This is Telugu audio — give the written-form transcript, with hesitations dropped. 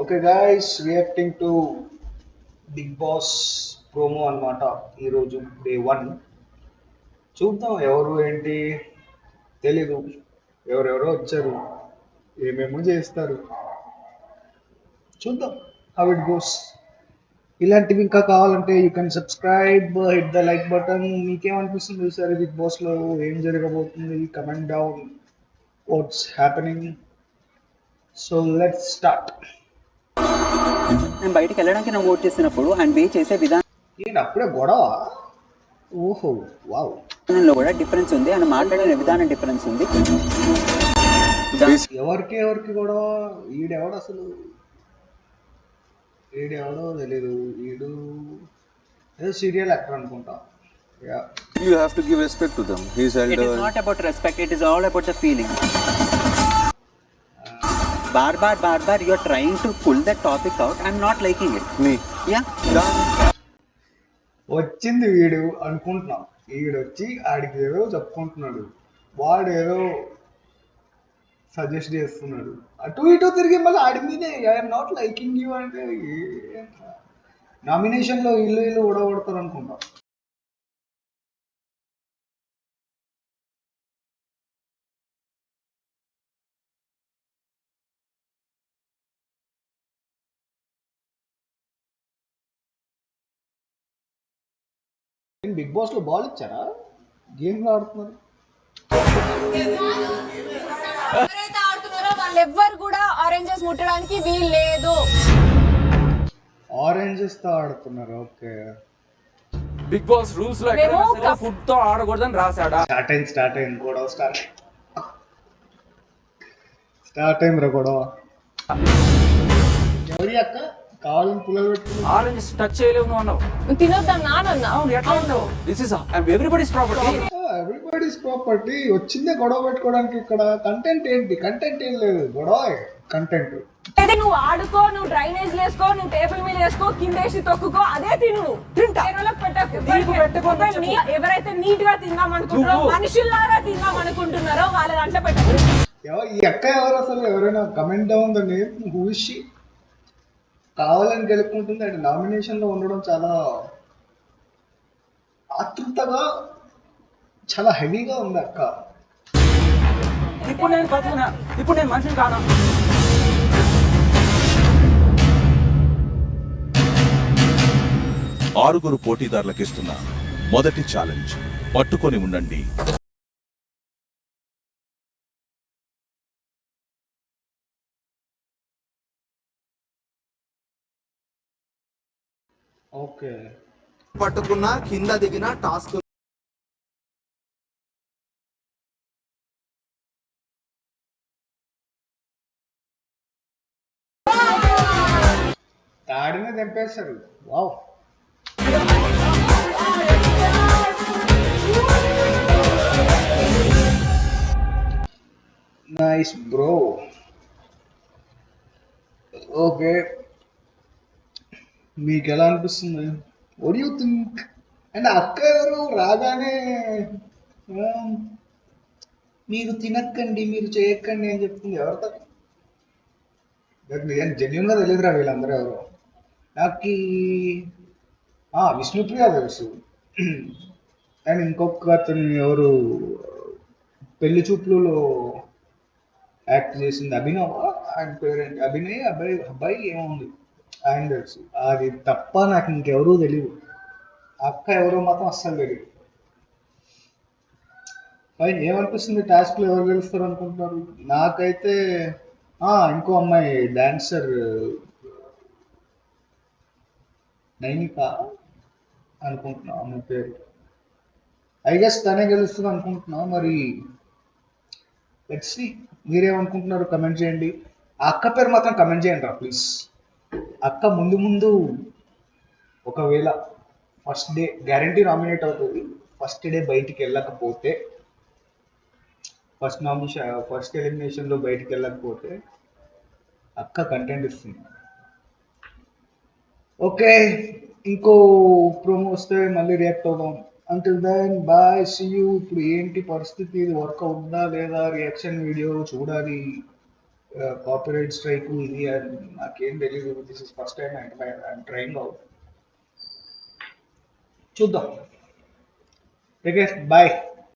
Okay guys, reacting to Bigg Boss promo అనమాట. ఈరోజు డే 1 చూద్దాం. ఎవరు ఏంటి తెలీదు, ఎవరెవరో వచ్చారు, ఏమేమో చేస్తారు. చూద్దాం హౌ ఇట్ గోస్. ఇలాంటివి ఇంకా కావాలంటే you can subscribe, hit the like button. మీకేమనిపిస్తుంది ఈసారి బిగ్ బాస్లో ఏం జరగబోతుంది? Comment down what's happening. So let's start. నేను బయటికి వెళ్ళడానికి నాకు ఓట్ చేసినప్పుడు అండ్ వే చేసే ఏంటి అప్పుడే గొడవ? ఓహో వావ్, విధానంలో కూడా డిఫరెన్స్ ఉంది అండ్ మాట్లాడిన విధానం డిఫరెన్స్ ఉంది. ఎవరికి గొడవ? ఈడెవడు అసలు? ఈడెవడో తెలీదు. ఈడు ఏదో సీరియల్ యాక్టర్ అనుకుంటా. You have to give respect to them. He's It is elder. not about respect, it is all about the feeling. Bar you are trying to pull that topic out. I'm not liking it. Me. Yeah. Done. వచ్చింది వీడు అనుకుంటున్నాం. ఈడొచ్చి ఆడికి ఏదో చెప్పుకుంటున్నాడు, వాడు ఏదో సజెస్ట్ చేస్తున్నాడు. అటు ఇటు తిరిగి మళ్ళీ ఆడి మీదే ఐఎమ్ నాట్ లైకింగ్ యూ అంటే నామినేషన్లో ఇల్లు ఓడగొడతారు అనుకుంటా. బిగ్ బాస్ లో బాల్ ఇచ్చారా? గేమ్ ఆడుతున్నారు. ఎవరైతే ఆడుతున్నారో వాళ్ళెవ్వరు కూడా ఆరెంజెస్ ముట్టడానికి వీలు లేదు. ఆరెంజెస్ తో ఆడుతున్నారు. ఓకే, బిగ్ బాస్ రూల్స్ లో ఎక్కడైనా ఫుడ్ తో ఆడకూడదని రాశాడా? స్టార్ట్ అయింది గొడవ. స్టార్ట్ అయింది రా గొడవ. ఎవరి అక్క కావాలని పుల్లలు పెట్టుకుని ఆరెంజ్ టచ్ చేయలేవు నువ్వు అన్నావు. నువ్వు తినొద్దని నానన్నా. అవును, ఎట్లా అన్నావు? This is everybody's property. Everybody's property. వచ్చిందే గొడవ పెట్టుకోవడానికి. ఇక్కడ కంటెంట్ ఏంటి? కంటెంట్ ఏం లేదు, గొడవ కంటెంట్. అయితే నువ్వు ఆడుకో, నువ్వు డ్రైనేజ్ వేసుకో, నువ్వు టేబుల్ మీద వేసుకో, కిందేసి తొక్కుకో, అదే తిను. ఎవరైతే నీట్ గా తిందాం అనుకుంటారో, మనుషుల్లాగా తిందాం అనుకుంటున్నారో వాళ్ళ దాంట్లో పెట్టకు. ఈ అక్క ఎవరు అసలు? ఎవరైనా comment down the name. Who is she? కావాలని గెలుపుకుంటుంది. అండ్ నామినేషన్ లో ఉండడం చాలా ఆతృతగా, చాలా హెవీగా ఉంది అక్క. ఇప్పుడు నేను బతుకునా, ఇప్పుడు నేను మనిషిని కానా? ఆరుగురు పోటీదారులకు ఇస్తున్న మొదటి ఛాలెంజ్, పట్టుకొని ఉండండి. ఓకే, పట్టుకున్న కింద దిగిన టాస్క్. తాడిని తెంపేశారు. Wow, nice bro. ఓకే, మీకు ఎలా అనిపిస్తుంది? What you think? అండ్ అక్క ఎవరు రాగానే మీరు తినక్కండి, మీరు చేయక్కండి అని చెప్తుంది. ఎవరితో? జెన్యున్ గా తెలియదురా వీళ్ళందరూ ఎవరు. నాకు విష్ణుప్రియ తెలుసు. అండ్ ఇంకొక అతను ఎవరు, పెళ్లి చూపులలో యాక్ట్ చేసింది అభినవ్. ఆయన పేరేంటి? అబ్బాయి ఏమో ఉంది, ఆయన తెలుసు. అది తప్ప నాకు ఇంకెవరూ తెలియదు. అక్క ఎవరో మాత్రం అస్సలు తెలియదు. ఫైన్, ఏమనిపిస్తుంది? టాస్క్లో ఎవరు గెలుస్తారు అనుకుంటున్నారు? నాకైతే ఇంకో అమ్మాయి డాన్సర్ నైనిక అనుకుంటున్నా అమ్మాయి పేరు. ఐ గెస్ తనే గెలుస్తుంది అనుకుంటున్నా. మరి లెట్స్ సీ, మీరేమనుకుంటున్నారు? కమెంట్ చేయండి. ఆ అక్క పేరు మాత్రం కమెంట్ చేయండి రా ప్లీజ్. అక్క ముందు ఒకవేళ ఫస్ట్ డే గ్యారంటీ నామినేట్ అవుతుంది. ఫస్ట్ డే బయటికి వెళ్ళకపోతే, ఫస్ట్ ఎలిమినేషన్లో బయటికి వెళ్ళకపోతే అక్క కంటెంట్ ఇస్తుంది. ఓకే, ఇంకో ప్రోమో వస్తే మళ్ళీ రియాక్ట్ అవుదాం. Until then bye, see you. ఇప్పుడు ఏంటి పరిస్థితి? ఇది వర్క్ అవుతుందా లేదా? రియాక్షన్ వీడియో చూడాలి. కాపీరైట్ స్ట్రైక్ ఇది అని నాకేం తెలియదు. This is first time I'm trying out. చూద్దాం. Okay bye.